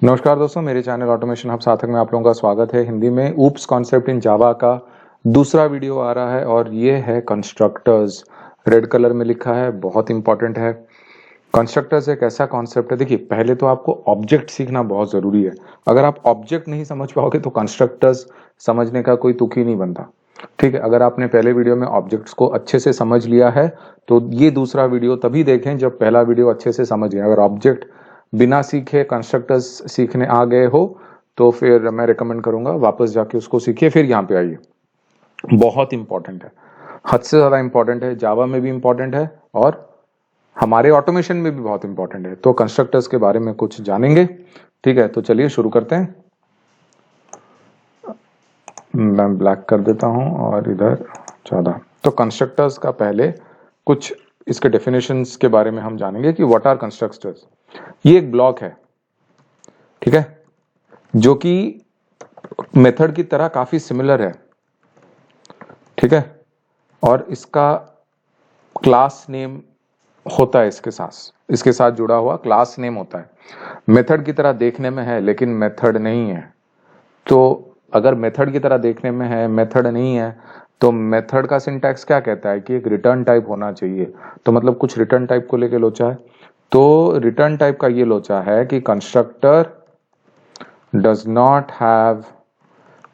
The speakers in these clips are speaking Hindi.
नमस्कार दोस्तों, मेरे चैनल ऑटोमेशन हब सार्थक में आप लोगों का स्वागत है। हिंदी में ऊप्स कॉन्सेप्ट इन जावा का दूसरा वीडियो आ रहा है और ये है कंस्ट्रक्टर्स। रेड कलर में लिखा है, बहुत इंपॉर्टेंट है। कंस्ट्रक्टर्स एक ऐसा कॉन्सेप्ट है, देखिए पहले तो आपको ऑब्जेक्ट सीखना बहुत जरूरी है। अगर आप ऑब्जेक्ट नहीं समझ पाओगे तो कंस्ट्रक्टर्स समझने का कोई तुक ही नहीं बनता। ठीक है, अगर आपने पहले वीडियो में ऑब्जेक्ट्स को अच्छे से समझ लिया है तो ये दूसरा वीडियो तभी देखें जब पहला वीडियो अच्छे से समझ लिया। अगर ऑब्जेक्ट बिना सीखे कंस्ट्रक्टर्स सीखने आ गए हो तो फिर मैं रिकमेंड करूंगा वापस जाके उसको सीखिए, फिर यहाँ पे आइए। बहुत इंपॉर्टेंट है, हद से ज्यादा इंपॉर्टेंट है। जावा में भी इंपॉर्टेंट है और हमारे ऑटोमेशन में भी बहुत इंपॉर्टेंट है। तो कंस्ट्रक्टर्स के बारे में कुछ जानेंगे। ठीक है, तो चलिए शुरू करते हैं। मैं ब्लैक कर देता हूं और इधर 14। तो कंस्ट्रक्टर्स का पहले कुछ इसके डेफिनेशंस के बारे में हम जानेंगे कि व्हाट आर कंस्ट्रक्टर्स। ये एक ब्लॉक है, ठीक है, जो कि मेथड की तरह काफी सिमिलर है। ठीक है, और इसका क्लास नेम होता है, इसके साथ जुड़ा हुआ क्लास नेम होता है। मेथड की तरह देखने में है लेकिन मेथड नहीं है। तो अगर मेथड की तरह देखने में है, मेथड नहीं है, तो मेथड का सिंटैक्स क्या कहता है कि एक रिटर्न टाइप होना चाहिए। तो मतलब कुछ रिटर्न टाइप को लेके लोचा है। तो रिटर्न टाइप का ये लोचा है कि constructor does not have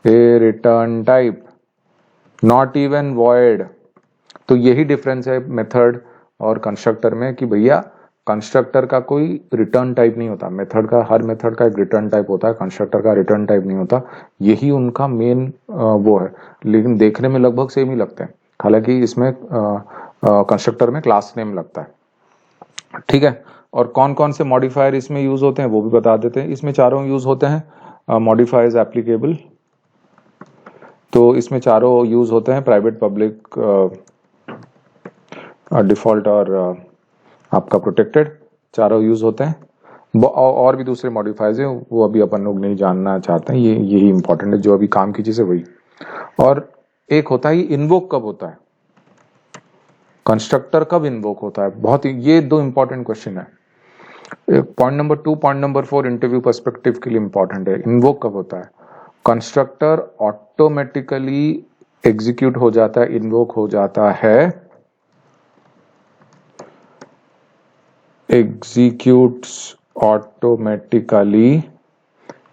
a return type, not even void। तो यही डिफरेंस है मेथड और कंस्ट्रक्टर में कि भैया कंस्ट्रक्टर का कोई रिटर्न टाइप नहीं होता। मेथड का, हर मेथड का एक रिटर्न टाइप होता है, कंस्ट्रक्टर का रिटर्न टाइप नहीं होता। यही उनका मेन वो है, लेकिन देखने में लगभग सेम ही लगते हैं। हालांकि इसमें कंस्ट्रक्टर में क्लास नेम लगता है। ठीक है, और कौन कौन से मॉडिफायर इसमें यूज होते हैं वो भी बता देते हैं। इसमें चारों यूज होते हैं मॉडिफायर्स एप्लीकेबल। तो इसमें चारों यूज होते हैं, प्राइवेट, पब्लिक, डिफॉल्ट और आपका प्रोटेक्टेड, चारों यूज होते हैं। और भी दूसरे मॉडिफायर्स हैं, वो अभी अपन लोग नहीं जानना चाहते हैं। यही इंपॉर्टेंट है, जो अभी काम की चीज है वही। और एक होता है इन्वोक कब होता है, कंस्ट्रक्टर कब इन्वोक होता है। बहुत ये दो इंपॉर्टेंट क्वेश्चन है। Point number 2, point number 4 interview perspective के लिए इंपॉर्टेंट है। इन्वोक कब होता है, कंस्ट्रक्टर ऑटोमेटिकली एग्जीक्यूट हो जाता है, इन्वोक हो जाता है, executes automatically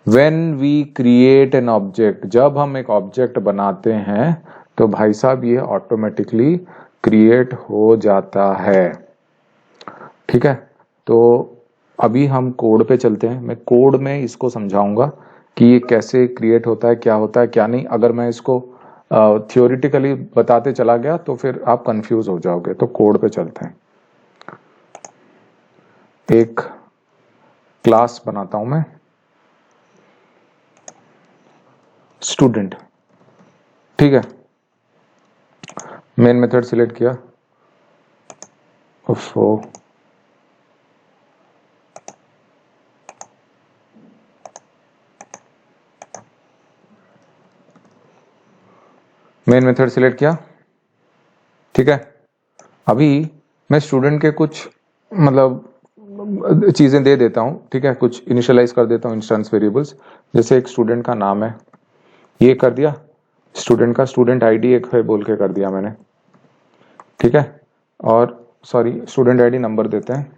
when we create an object। जब हम एक ऑब्जेक्ट बनाते हैं तो भाई साहब ये ऑटोमेटिकली क्रिएट हो जाता है। ठीक है, तो अभी हम कोड पे चलते हैं। मैं कोड में इसको समझाऊंगा कि ये कैसे क्रिएट होता है, क्या होता है क्या नहीं। अगर मैं इसको थियोरिटिकली बताते चला गया तो फिर आप कंफ्यूज हो जाओगे। तो कोड पे चलते हैं। एक क्लास बनाता हूं मैं, स्टूडेंट। ठीक है, मेन मेथड सिलेक्ट किया। ओफो, मेन मेथड सिलेक्ट किया। ठीक है, अभी मैं स्टूडेंट के कुछ मतलब चीजें दे देता हूं। ठीक है, कुछ इनिशियलाइज कर देता हूं इंस्टेंस वेरिएबल्स। जैसे एक स्टूडेंट का नाम है, ये कर दिया। स्टूडेंट का स्टूडेंट आईडी एक है बोल के कर दिया मैंने। ठीक है, और सॉरी, स्टूडेंट आईडी नंबर देते हैं।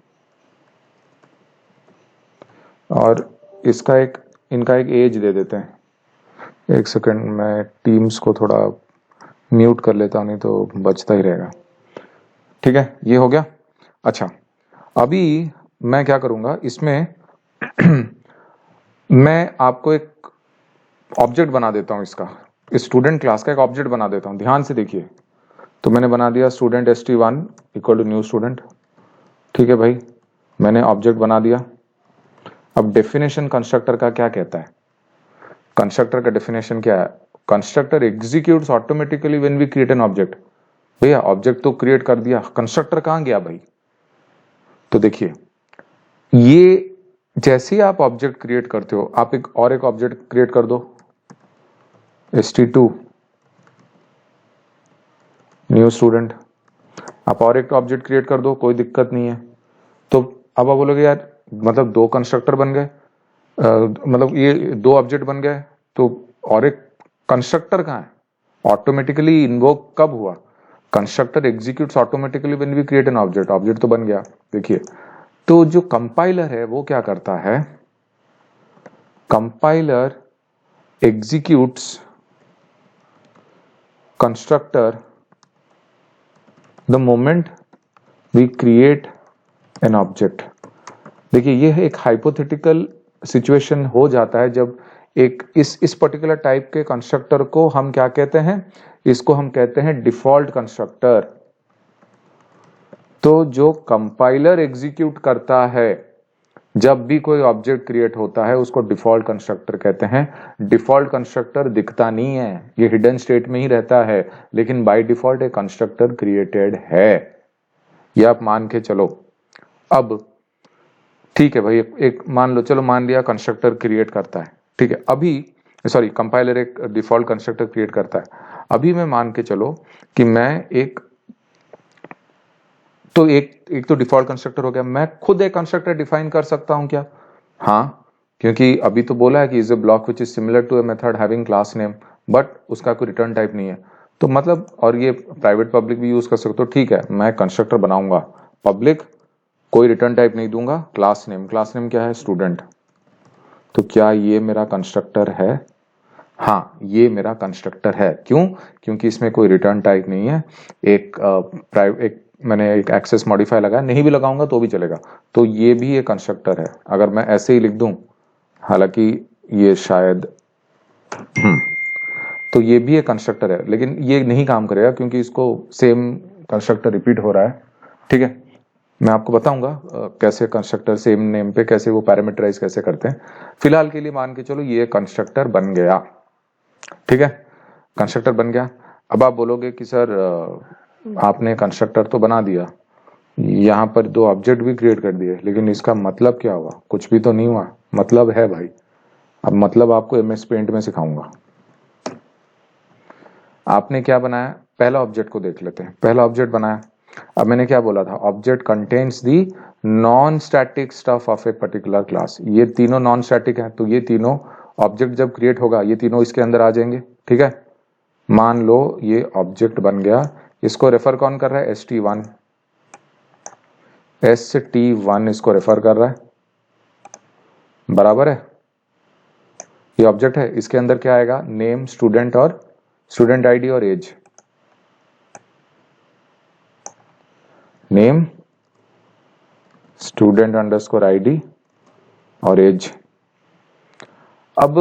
और इसका एक, इनका एक एज दे देते हैं। एक सेकंड, मैं टीम्स को थोड़ा म्यूट कर लेता हूं, नहीं तो बचता ही रहेगा। ठीक है, ये हो गया। अच्छा, अभी मैं क्या करूंगा इसमें मैं आपको एक ऑब्जेक्ट बना देता हूं। इसका, इस स्टूडेंट क्लास का एक ऑब्जेक्ट बना देता हूं। ध्यान से देखिए। तो मैंने बना दिया student st1 equal to new student. ठीक है भाई, मैंने ऑब्जेक्ट बना दिया। अब डेफिनेशन कंस्ट्रक्टर का क्या कहता है, कंस्ट्रक्टर का डेफिनेशन क्या है, constructor executes automatically when we create an object. भैया ऑब्जेक्ट तो क्रिएट कर दिया, कंस्ट्रक्टर कहां गया भाई। तो देखिए, ये जैसे ही आप ऑब्जेक्ट क्रिएट करते हो, आप एक और एक ऑब्जेक्ट क्रिएट कर दो, st2 न्यू स्टूडेंट। आप और एक ऑब्जेक्ट क्रिएट कर दो, कोई दिक्कत नहीं है। तो अब आप बोलोगे यार मतलब दो कंस्ट्रक्टर बन गए। मतलब ये दो ऑब्जेक्ट बन गए, तो और एक कंस्ट्रक्टर कहाँ है? ऑटोमेटिकली इन्वोक कब हुआ? Constructor executes automatically when we create an object, object तो बन गया। देखिए, तो जो कंपाइलर है वो क्या करता है, compiler executes constructor the moment we create an object. देखिए, ये एक हाइपोथेटिकल सिचुएशन हो जाता है जब एक इस पर्टिकुलर टाइप के कंस्ट्रक्टर को हम क्या कहते हैं, इसको हम कहते हैं डिफॉल्ट कंस्ट्रक्टर। तो जो कंपाइलर एग्जीक्यूट करता है जब भी कोई ऑब्जेक्ट क्रिएट होता है उसको डिफॉल्ट कंस्ट्रक्टर कहते हैं। डिफॉल्ट कंस्ट्रक्टर दिखता नहीं है, ये हिडन स्टेट में ही रहता है, लेकिन बाय डिफॉल्ट एक कंस्ट्रक्टर क्रिएटेड है, ये आप मान के चलो। अब ठीक है भाई, एक मान लो, चलो मान लिया कंस्ट्रक्टर क्रिएट करता है, ठीक है। अभी सॉरी, कंपाइलर एक डिफॉल्ट कंस्ट्रक्टर क्रिएट करता है। अभी मैं मान के चलो कि मैं एक तो डिफॉल्ट कंस्ट्रक्टर हो गया, मैं खुद एक कंस्ट्रक्टर डिफाइन कर सकता हूं क्या? हाँ, क्योंकि अभी तो बोला है कि is a block which is similar to a method having class name, but उसका कोई रिटर्न टाइप नहीं है। तो मतलब, और ये प्राइवेट पब्लिक भी यूज कर सकते हो, ठीक है। मैं कंस्ट्रक्टर बनाऊंगा पब्लिक, कोई रिटर्न टाइप नहीं दूंगा, क्लास नेम, क्लास नेम क्या है? स्टूडेंट। तो क्या ये मेरा कंस्ट्रक्टर है? हाँ, ये मेरा कंस्ट्रक्टर है। क्यों? क्योंकि इसमें कोई रिटर्न टाइप नहीं है। मैंने एक एक्सेस मॉडिफायर लगाया, नहीं भी लगाऊंगा तो भी चलेगा, तो ये भी एक कंस्ट्रक्टर है। अगर मैं ऐसे ही लिख दूं, हालांकि ये शायद तो ये भी एक कंस्ट्रक्टर है, लेकिन ये नहीं काम करेगा क्योंकि इसको सेम कंस्ट्रक्टर रिपीट हो रहा है, ठीक है। मैं आपको बताऊंगा कैसे कंस्ट्रक्टर सेम नेम पे कैसे वो पैरामीटराइज कैसे करते हैं। फिलहाल के लिए मान के चलो ये कंस्ट्रक्टर बन गया, ठीक है, कंस्ट्रक्टर बन गया। अब आप बोलोगे कि सर आपने कंस्ट्रक्टर तो बना दिया, यहाँ पर दो ऑब्जेक्ट भी क्रिएट कर दिए, लेकिन इसका मतलब क्या हुआ? कुछ भी तो नहीं हुआ। मतलब है भाई, अब मतलब आपको एमएस पेंट में सिखाऊंगा। आपने क्या बनाया? पहला ऑब्जेक्ट को देख लेते हैं। पहला ऑब्जेक्ट बनाया, अब मैंने क्या बोला था? Object contains the non static stuff of a particular class. ये तीनों नॉन स्टैटिक है, तो ये तीनों ऑब्जेक्ट जब क्रिएट होगा ये तीनों इसके अंदर आ जाएंगे, ठीक है। मान लो ये ऑब्जेक्ट बन गया, इसको रेफर कौन कर रहा है? st1, st1 इसको रेफर कर रहा है, बराबर है। ये ऑब्जेक्ट है, इसके अंदर क्या आएगा? नेम, स्टूडेंट और स्टूडेंट आईडी और age. Name, student underscore ID और एज। अब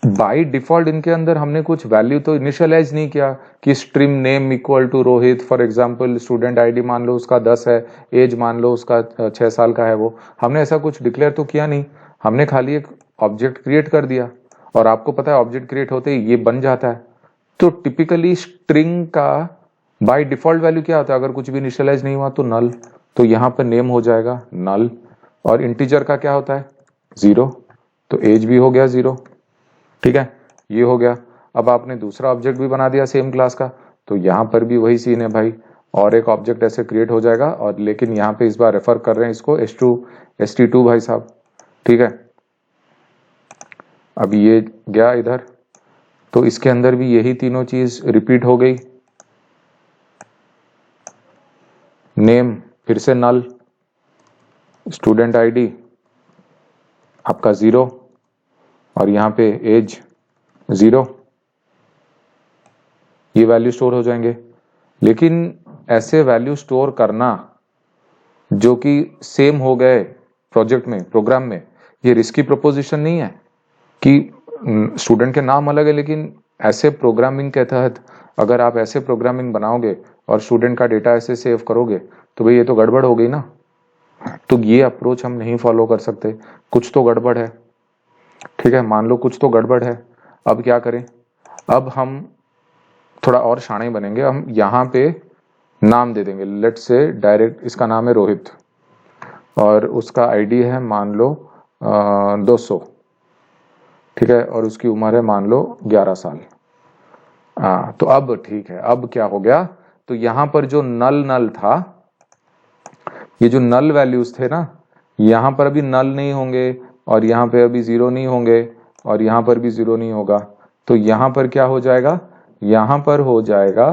बाय डिफॉल्ट इनके अंदर हमने कुछ वैल्यू तो इनिशियलाइज नहीं किया कि string name equal to Rohit, for example student ID मान लो उसका 10 है, एज मान लो उसका 6 साल का है, वो हमने ऐसा कुछ डिक्लेयर तो किया नहीं। हमने खाली एक ऑब्जेक्ट क्रिएट कर दिया, और आपको पता है ऑब्जेक्ट क्रिएट होते ही ये बन जाता है। तो टिपिकली स्ट्रिंग का बाय डिफॉल्ट वैल्यू क्या होता है? अगर कुछ भी इनिशियलाइज नहीं हुआ तो नल, तो यहाँ पर नेम हो जाएगा नल, और इंटीजर का क्या होता है? 0, तो एज भी हो गया 0, ठीक है, ये हो गया। अब आपने दूसरा ऑब्जेक्ट भी बना दिया सेम क्लास का, तो यहाँ पर भी वही सीन है भाई, और एक ऑब्जेक्ट ऐसे क्रिएट हो जाएगा, और लेकिन यहाँ पे इस बार रेफर कर रहे हैं इसको st2 भाई साहब, ठीक है। अब ये गया इधर, तो इसके अंदर भी यही तीनों चीज रिपीट हो गई। नेम फिर से नल, स्टूडेंट आईडी आपका 0, और यहाँ पे एज 0, ये वैल्यू स्टोर हो जाएंगे। लेकिन ऐसे वैल्यू स्टोर करना जो कि सेम हो गए प्रोजेक्ट में, प्रोग्राम में, ये रिस्की प्रोपोजिशन नहीं है कि स्टूडेंट के नाम अलग है, लेकिन ऐसे प्रोग्रामिंग के तहत अगर आप ऐसे प्रोग्रामिंग बनाओगे और स्टूडेंट का डेटा ऐसे सेव करोगे, तो भाई ये तो गड़बड़ हो गई ना। तो ये अप्रोच हम नहीं फॉलो कर सकते, कुछ तो गड़बड़ है, ठीक है। मान लो कुछ तो गड़बड़ है, अब क्या करें? अब हम थोड़ा और शाणे बनेंगे, हम यहाँ पे नाम दे देंगे। लेट्स से डायरेक्ट इसका नाम है रोहित, और उसका आईडी है मान लो 200, ठीक है, और उसकी उम्र है मान लो 11 साल। तो अब ठीक है, अब क्या हो गया? तो यहाँ पर जो नल था, ये जो नल वैल्यूज थे ना, यहाँ पर अभी नल नहीं होंगे, और यहाँ पे अभी 0 नहीं होंगे और यहाँ पर भी 0 नहीं होगा, तो यहाँ पर क्या हो जाएगा, यहाँ पर हो जाएगा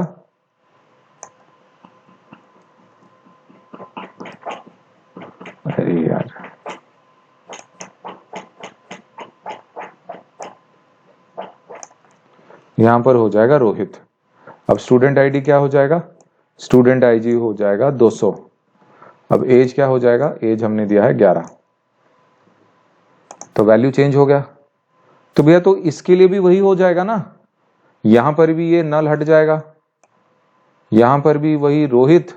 अरे यार यहाँ पर हो जाएगा रोहित। अब स्टूडेंट आईडी क्या हो जाएगा, स्टूडेंट आईडी हो जाएगा 200। अब एज क्या हो जाएगा, एज हमने दिया है 11, तो वैल्यू चेंज हो गया। तो भैया तो इसके लिए भी वही हो जाएगा ना, यहां पर भी ये नल हट जाएगा, यहां पर भी वही रोहित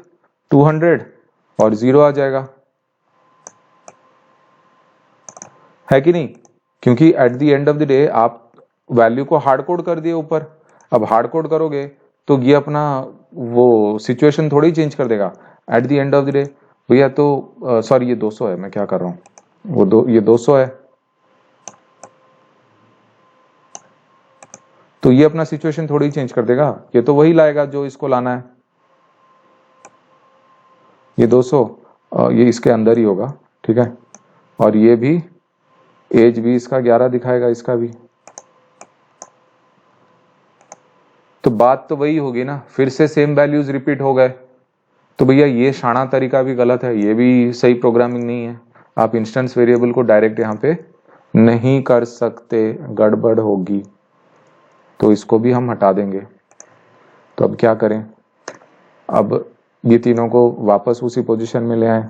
200 और 0 आ जाएगा, है कि नहीं? क्योंकि at the end of the day आप वैल्यू को हार्ड कोड कर दिए ऊपर। अब हार्ड कोड करोगे तो ये अपना वो सिचुएशन थोड़ी चेंज कर देगा at the end of the day. भैया तो सॉरी ये 200 है, मैं क्या कर रहा हूं, ये 200 है, तो ये अपना सिचुएशन थोड़ी चेंज कर देगा, ये तो वही लाएगा जो इसको लाना है। ये 200 ये इसके अंदर ही होगा, ठीक है, और ये भी एज भी इसका 11 दिखाएगा, इसका भी। तो बात तो वही होगी ना, फिर से सेम वैल्यूज रिपीट हो गए। तो भैया ये शाणा तरीका भी गलत है, ये भी सही प्रोग्रामिंग नहीं है। आप इंस्टेंस वेरिएबल को डायरेक्ट यहाँ पे नहीं कर सकते, गड़बड़ होगी, तो इसको भी हम हटा देंगे। तो अब क्या करें, अब ये तीनों को वापस उसी पोजीशन में ले आए।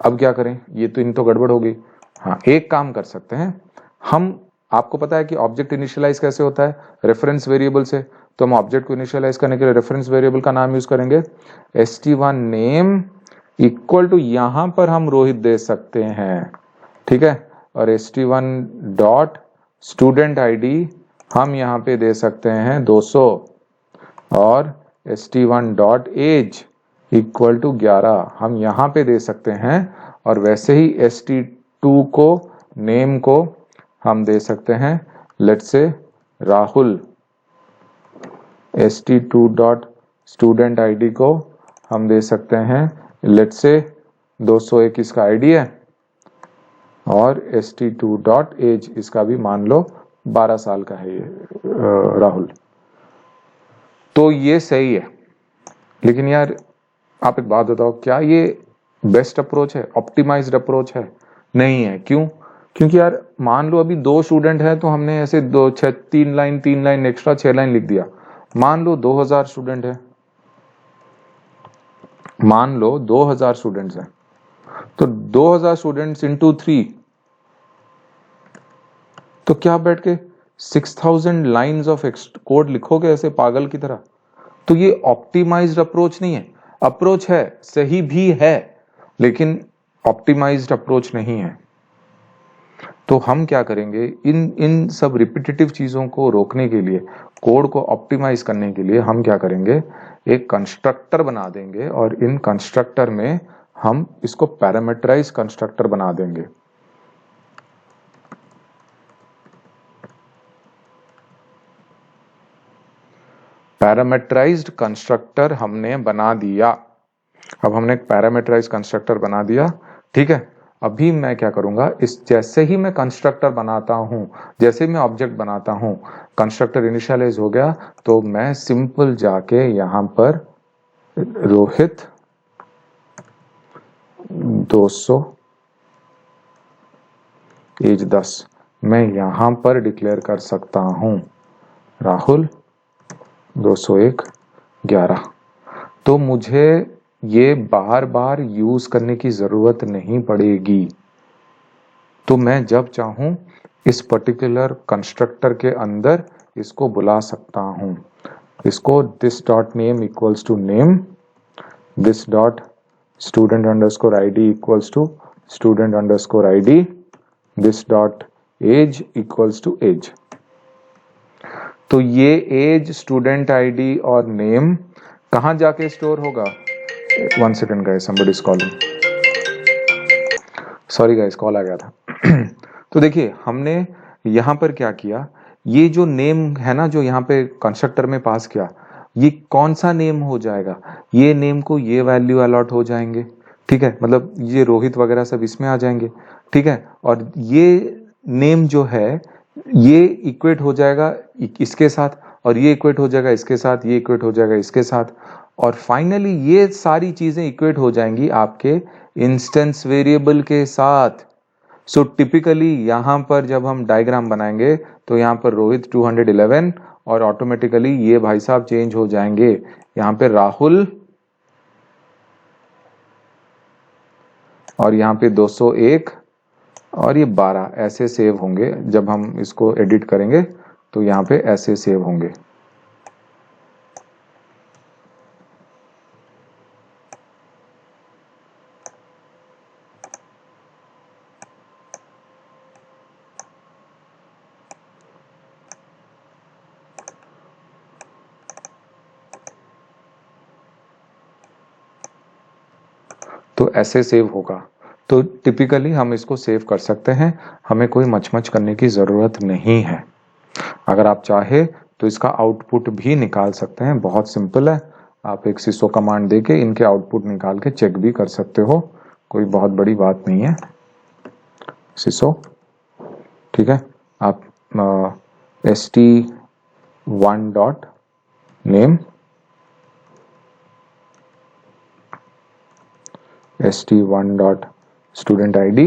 अब क्या करें, ये तो इन तो गड़बड़ होगी। हाँ एक काम कर सकते हैं हम, आपको पता है कि ऑब्जेक्ट इनिशियलाइज कैसे होता है, रेफरेंस वेरिएबल से। तो हम ऑब्जेक्ट को इनिशियलाइज करने के लिए रेफरेंस वेरिएबल का नाम यूज करेंगे st1 नेम इक्वल टू, यहां पर हम रोहित दे सकते हैं, ठीक है, और st1 डॉट स्टूडेंट आईडी हम यहाँ पे दे सकते हैं 200 और st1 dot as equal to 11 हम यहाँ पे दे सकते हैं। और वैसे ही st2 को नेम को हम दे सकते हैं let's say Rahul, st2 dot student ID को हम दे सकते हैं लेट्स से 201 इसका आईडी है, और st2 डॉट एज इसका भी मान लो 12 साल का है ये राहुल। तो ये सही है, लेकिन यार आप एक बात बताओ, क्या ये बेस्ट अप्रोच है, ऑप्टिमाइज्ड अप्रोच है? नहीं है। क्यों? क्योंकि यार मान लो अभी 2 स्टूडेंट हैं तो हमने ऐसे 3 लाइन एक्स्ट्रा 6 लाइन लिख दिया। मान लो 2000 स्टूडेंट है, मान लो 2000 स्टूडेंट्स हैं, तो 2000 स्टूडेंट्स इंटू 3, तो क्या बैठ के 6000 लाइन्स ऑफ कोड लिखोगे ऐसे पागल की तरह? तो ये ऑप्टिमाइज्ड अप्रोच नहीं है। अप्रोच है, सही भी है, लेकिन ऑप्टिमाइज्ड अप्रोच नहीं है। तो हम क्या करेंगे, इन सब रिपीटेटिव चीजों को रोकने के लिए, कोड को ऑप्टिमाइज करने के लिए हम क्या करेंगे, एक कंस्ट्रक्टर बना देंगे और इन कंस्ट्रक्टर में हम इसको पैरामीटराइज कंस्ट्रक्टर बना देंगे। पैरामीटराइज्ड कंस्ट्रक्टर हमने बना दिया। अब हमने एक पैरामीटराइज्ड कंस्ट्रक्टर बना दिया, ठीक है। अभी मैं क्या करूंगा, इस जैसे ही मैं कंस्ट्रक्टर बनाता हूं, जैसे ही मैं ऑब्जेक्ट बनाता हूं, कंस्ट्रक्टर इनिशियलाइज हो गया, तो मैं सिंपल जाके यहां पर रोहित 200 एज 10 मैं यहां पर डिक्लेयर कर सकता हूं राहुल 201 11। तो मुझे ये बार बार यूज करने की जरूरत नहीं पड़ेगी। तो मैं जब चाहूं इस पर्टिकुलर कंस्ट्रक्टर के अंदर इसको बुला सकता हूं। इसको this dot name equals to name, this dot student underscore ID equals to student underscore ID, this dot age equals to age. तो ये एज, स्टूडेंट आईडी और नेम कहां जाके स्टोर होगा? 1 second guys, somebody is calling. Sorry guys, call आ गया था। तो देखिए हमने यहां पर क्या किया, ये जो नेम है ना, जो यहाँ पे कंस्ट्रक्टर में पास किया, ये कौन सा नेम हो जाएगा? ये नेम को ये वैल्यू अलॉट हो जाएंगे, ठीक है, मतलब ये रोहित वगैरह सब इसमें आ जाएंगे। ठीक है, और ये नेम जो है ये इक्वेट हो जाएगा इसके साथ, और ये इक्वेट हो जाएगा इसके साथ, ये इक्वेट हो जाएगा इसके साथ, और फाइनली ये सारी चीजें इक्वेट हो जाएंगी आपके इंस्टेंस वेरिएबल के साथ। सो टिपिकली यहां पर जब हम डायग्राम बनाएंगे तो यहां पर रोहित 211 और ऑटोमेटिकली ये भाई साहब चेंज हो जाएंगे, यहां पे राहुल और यहाँ पे 201 और ये 12 ऐसे सेव होंगे। जब हम इसको एडिट करेंगे तो यहाँ पे ऐसे सेव होंगे। तो ऐसे सेव होगा। तो टिपिकली हम इसको सेव कर सकते हैं, हमें कोई मचमच करने की ज़रूरत नहीं है। अगर आप चाहे तो इसका आउटपुट भी निकाल सकते हैं, बहुत सिंपल है। आप एक सिसो कमांड देके इनके आउटपुट निकाल के चेक भी कर सकते हो, कोई बहुत बड़ी बात नहीं है। सिसो, ठीक है। आप st1 dot name, st1 dot student id,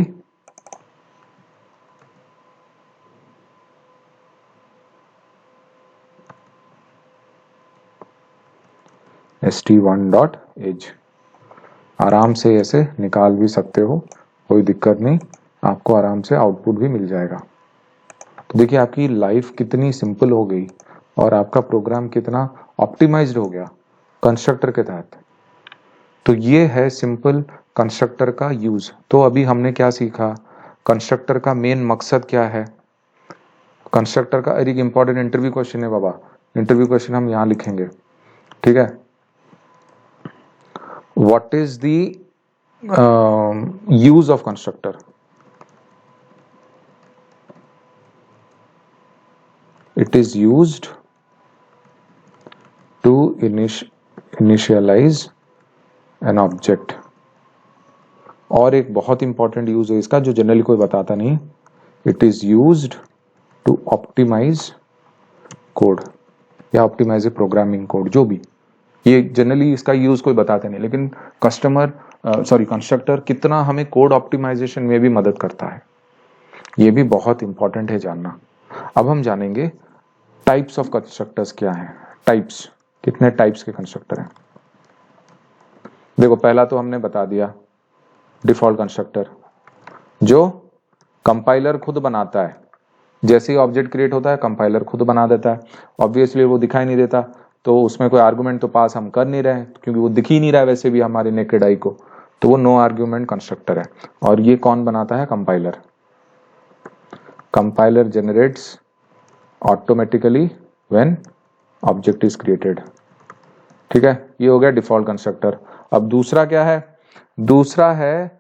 st1 dot age, आराम से ऐसे निकाल भी सकते हो, कोई दिक्कत नहीं, आपको आराम से आउटपुट भी मिल जाएगा। तो देखिए आपकी लाइफ कितनी सिंपल हो गई और आपका प्रोग्राम कितना ऑप्टिमाइज्ड हो गया कंस्ट्रक्टर के तहत। तो ये है सिंपल कंस्ट्रक्टर का यूज। तो अभी हमने क्या सीखा, कंस्ट्रक्टर का मेन मकसद क्या है। कंस्ट्रक्टर का एक इंपॉर्टेंट इंटरव्यू क्वेश्चन है बाबा, इंटरव्यू क्वेश्चन हम यहाँ लिखेंगे, ठीक है। What is the use of constructor? It is used to initialize an object। और एक बहुत इंपॉर्टेंट यूज है इसका जो जनरली कोई बताता नहीं, it is used to optimize code या ऑप्टिमाइज ए प्रोग्रामिंग कोड, जो भी, ये जनरली इसका यूज कोई बताता नहीं, लेकिन कंस्ट्रक्टर कितना हमें कोड ऑप्टिमाइजेशन में भी मदद करता है, ये भी बहुत इंपॉर्टेंट है जानना। अब हम जानेंगे टाइप्स ऑफ कंस्ट्रक्टर्स क्या हैं। टाइप्स, कितने टाइप्स के कंस्ट्रक्टर हैं। देखो पहला तो हमने बता दिया डिफॉल्ट कंस्ट्रक्टर, जो कंपाइलर खुद बनाता है। जैसे ही ऑब्जेक्ट क्रिएट होता है कंपाइलर खुद बना देता है। ऑब्वियसली वो दिखाई नहीं देता, तो उसमें कोई आर्गुमेंट तो पास हम कर नहीं रहे क्योंकि वो दिख ही नहीं रहा है वैसे भी हमारे नेकेड आई को, तो वो नो आर्गुमेंट कंस्ट्रक्टर है। और ये कौन बनाता है? Compiler. Compiler generates automatically when object is created, ठीक है। ये हो गया डिफॉल्ट कंस्ट्रक्टर। अब दूसरा क्या है? दूसरा है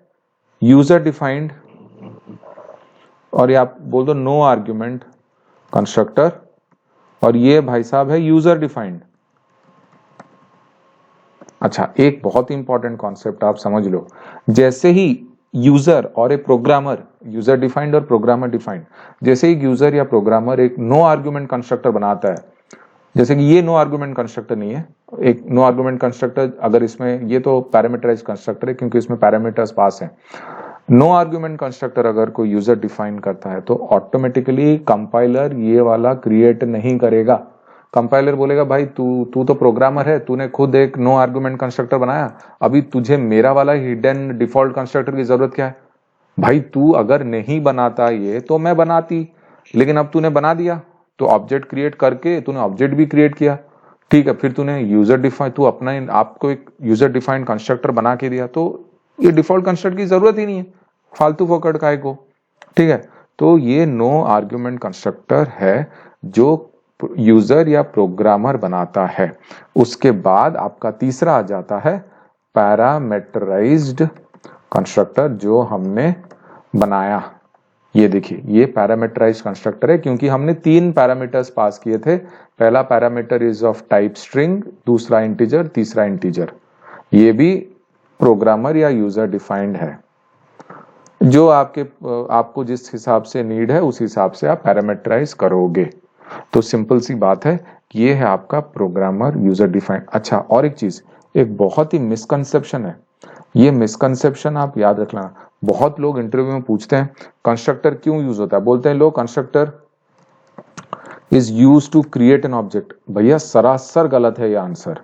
यूजर डिफाइंड, और ये आप बोल दो नो आर्ग्यूमेंट कंस्ट्रक्टर, और ये भाई साहब है यूजर डिफाइंड। अच्छा, एक बहुत इंपॉर्टेंट कॉन्सेप्ट आप समझ लो, जैसे ही यूजर और एक प्रोग्रामर, यूजर डिफाइंड और प्रोग्रामर डिफाइंड, जैसे एक यूजर या प्रोग्रामर एक नो आर्गुमेंट कंस्ट्रक्टर बनाता है, जैसे कि ये नो आर्गुमेंट कंस्ट्रक्टर नहीं है, एक नो आर्गुमेंट कंस्ट्रक्टर अगर इसमें, ये तो पैरामीटराइज्ड कंस्ट्रक्टर है क्योंकि इसमें पैरामीटर्स पास हैं। नो आर्गुमेंट कंस्ट्रक्टर अगर कोई यूजर डिफाइन करता है तो ऑटोमेटिकली कंपाइलर ये वाला क्रिएट नहीं करेगा। कंपाइलर बोलेगा भाई तू तो प्रोग्रामर है, तूने खुद एक नो आर्गुमेंट कंस्ट्रक्टर बनाया, अभी तुझे मेरा वाला हिडन डिफॉल्ट कंस्ट्रक्टर की जरूरत क्या है? भाई तू अगर नहीं बनाता ये तो मैं बनाती, लेकिन अब तूने बना दिया तो ऑब्जेक्ट क्रिएट करके तूने ऑब्जेक्ट भी क्रिएट किया, ठीक है, फिर तूने यूजर डिफाइन, तू अपना आपको एक यूजर डिफाइंड कंस्ट्रक्टर बना के दिया, तो ये डिफॉल्ट कंस्ट्रक्टर की जरूरत ही नहीं है, फालतू फोकट काय को, ठीक है। तो ये नो आर्गुमेंट कंस्ट्रक्टर है जो यूजर या प्रोग्रामर बनाता है। उसके बाद आपका तीसरा आ जाता है पैरामीटराइज्ड कंस्ट्रक्टर, जो हमने बनाया। ये देखिए ये पैरामीटराइज्ड कंस्ट्रक्टर है क्योंकि हमने 3 पैरामीटर्स पास किए थे। पहला parameter is of type string, दूसरा इंटीजर, तीसरा इंटीजर। ये भी प्रोग्रामर या यूजर डिफाइंड है। जो आपको जिस हिसाब से नीड है उस हिसाब से आप पैरामीटराइज करोगे। तो सिंपल सी बात है कि ये है आपका प्रोग्रामर यूजर डिफाइंड। अच्छा, और एक चीज, एक बहुत ही मिसकंसेप्शन है, ये मिसकंसेप्शन आप याद रखना। बहुत लोग इंटरव्यू में पूछते हैं कंस्ट्रक्टर क्यों यूज होता है, बोलते हैं लोग constructor is use to create an object. भैया सरासर गलत है ये आंसर,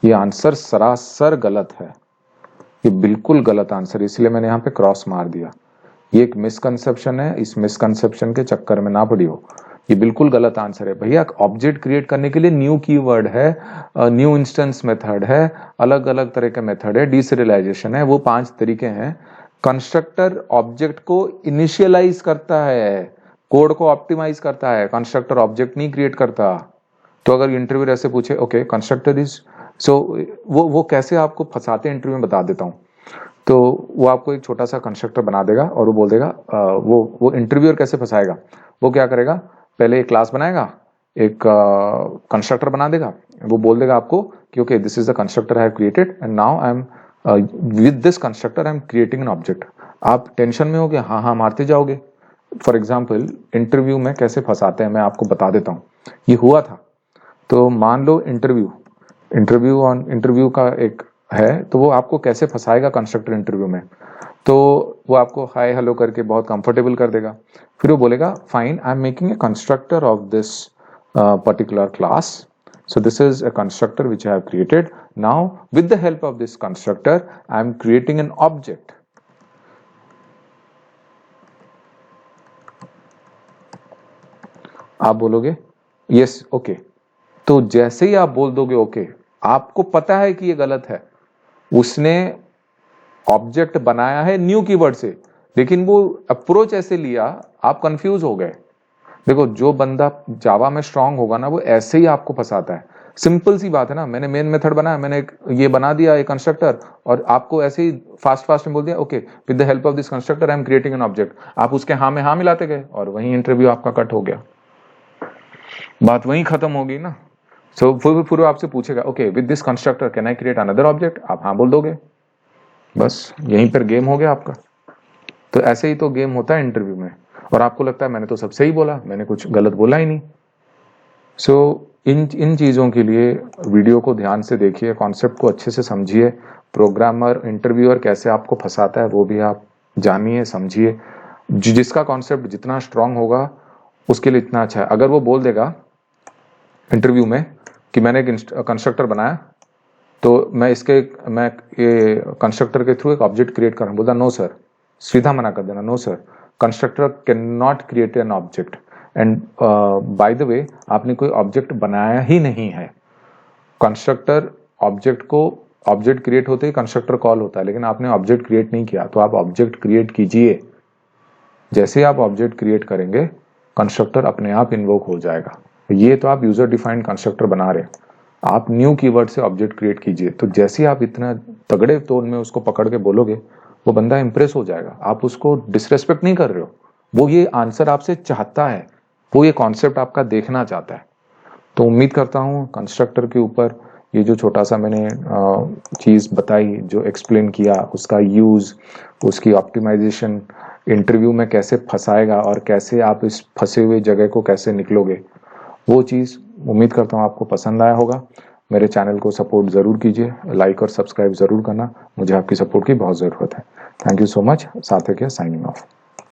ये आंसर सरासर गलत है, ये बिल्कुल गलत आंसर, इसलिए मैंने यहाँ पे क्रॉस मार दिया। ये एक मिसकंसेप्शन है, इस मिसकंसेप्शन के चक्कर में ना पड़ी हो, ये बिल्कुल गलत आंसर है। भैया ऑब्जेक्ट क्रिएट करने के लिए न्यू कीवर्ड है, न्यू इंस्टेंस मेथड है, अलग अलग तरह के मेथड है, डीसरियलाइजेशन है, वो 5 तरीके हैं। कंस्ट्रक्टर ऑब्जेक्ट को इनिशियलाइज करता है, कोड को ऑप्टिमाइज करता है, कंस्ट्रक्टर ऑब्जेक्ट नहीं क्रिएट करता। तो अगर इंटरव्यू ऐसे पूछे ओके कंस्ट्रक्टर इज सो, वो कैसे आपको फंसाते हैं इंटरव्यू में बता देता हूँ। तो वो आपको एक छोटा सा कंस्ट्रक्टर बना देगा और वो बोल देगा वो इंटरव्यूअर कैसे फंसाएगा, वो क्या करेगा, पहले एक क्लास बनाएगा, एक कंस्ट्रक्टर बना देगा, वो बोल देगा आपको कि okay this is the constructor I have created and now I am with this constructor I am creating an object. आप टेंशन में हो गए, हाँ हाँ मारते जाओगे। फॉर एग्जाम्पल इंटरव्यू में कैसे फंसाते हैं मैं आपको बता देता हूँ, ये हुआ था। तो मान लो इंटरव्यू का एक है, तो वो आपको कैसे फंसाएगा कंस्ट्रक्टर इंटरव्यू में। तो वो आपको हाय हेलो करके बहुत कंफर्टेबल कर देगा, फिर वो बोलेगा fine I am making a constructor of this particular class, so this is a constructor which I have created, now with the help of this constructor I am creating an object. आप बोलोगे यस ओके, तो जैसे ही आप बोल दोगे ओके, आपको पता है कि ये गलत है, उसने ऑब्जेक्ट बनाया है न्यू कीवर्ड से, लेकिन वो अप्रोच ऐसे लिया आप कंफ्यूज हो गए। देखो जो बंदा जावा में स्ट्रांग होगा ना, वो ऐसे ही आपको फंसाता है। सिंपल सी बात है ना, मैंने मेन मेथड बनाया, मैंने ये बना दिया एक कंस्ट्रक्टर, और आपको ऐसे ही फास्ट में बोल दिया okay with the help of this constructor I am creating an object. आप उसके हाँ में हाँ मिलाते गए और वही इंटरव्यू आपका कट हो गया, बात वहीं खत्म होगी ना। सो फिर आपसे पूछेगा okay with this constructor can I create another object, आप हाँ बोल दोगे, बस यहीं पर गेम हो गया आपका। तो ऐसे ही तो गेम होता है इंटरव्यू में, और आपको लगता है मैंने तो सब सही बोला, मैंने कुछ गलत बोला ही नहीं। सो इन चीज़ों के लिए वीडियो को ध्यान से देखिए, कॉन्सेप्ट को अच्छे से समझिए, प्रोग्रामर इंटरव्यूअर कैसे आपको फंसाता है वो भी आप जानिए समझिए। जिसका कॉन्सेप्ट जितना स्ट्रांग होगा उसके लिए इतना अच्छा है। अगर वो बोल देगा इंटरव्यू में कि मैंने एक कंस्ट्रक्टर बनाया, तो मैं ये कंस्ट्रक्टर के थ्रू एक ऑब्जेक्ट क्रिएट कर रहा हूँ, बोलता नो सर, सीधा मना कर देना, no sir constructor can not create an object, and by the way आपने कोई ऑब्जेक्ट बनाया ही नहीं है। कंस्ट्रक्टर ऑब्जेक्ट क्रिएट होते ही कंस्ट्रक्टर कॉल होता है, लेकिन आपने ऑब्जेक्ट क्रिएट नहीं किया, तो आप ऑब्जेक्ट क्रिएट कीजिए। जैसे ही आप ऑब्जेक्ट क्रिएट करेंगे कंस्ट्रक्टर अपने आप इन्वोक हो जाएगा। ये तो आप यूजर डिफाइंड कंस्ट्रक्टर बना रहे हैं, आप न्यू कीवर्ड से ऑब्जेक्ट क्रिएट कीजिए। तो जैसे ही आप इतना तगड़े टोन में उसको पकड़ के बोलोगे, वो बंदा इंप्रेस हो जाएगा। आप उसको डिसरेस्पेक्ट नहीं कर रहे हो, वो ये आंसर आपसे चाहता है, वो ये कॉन्सेप्ट आपका देखना चाहता है। तो उम्मीद करता हूँ कंस्ट्रक्टर के ऊपर ये जो छोटा सा मैंने चीज़ बताई, जो एक्सप्लेन किया, उसका यूज़, उसकी ऑप्टिमाइजेशन इंटरव्यू में कैसे फंसाएगा और कैसे आप इस फंसे हुए जगह को कैसे निकलोगे, वो चीज़ उम्मीद करता हूँ आपको पसंद आया होगा। मेरे चैनल को सपोर्ट ज़रूर कीजिए, लाइक और सब्सक्राइब ज़रूर करना, मुझे आपकी सपोर्ट की बहुत ज़रूरत है। Thank you so much. सार्थक है साइनिंग ऑफ।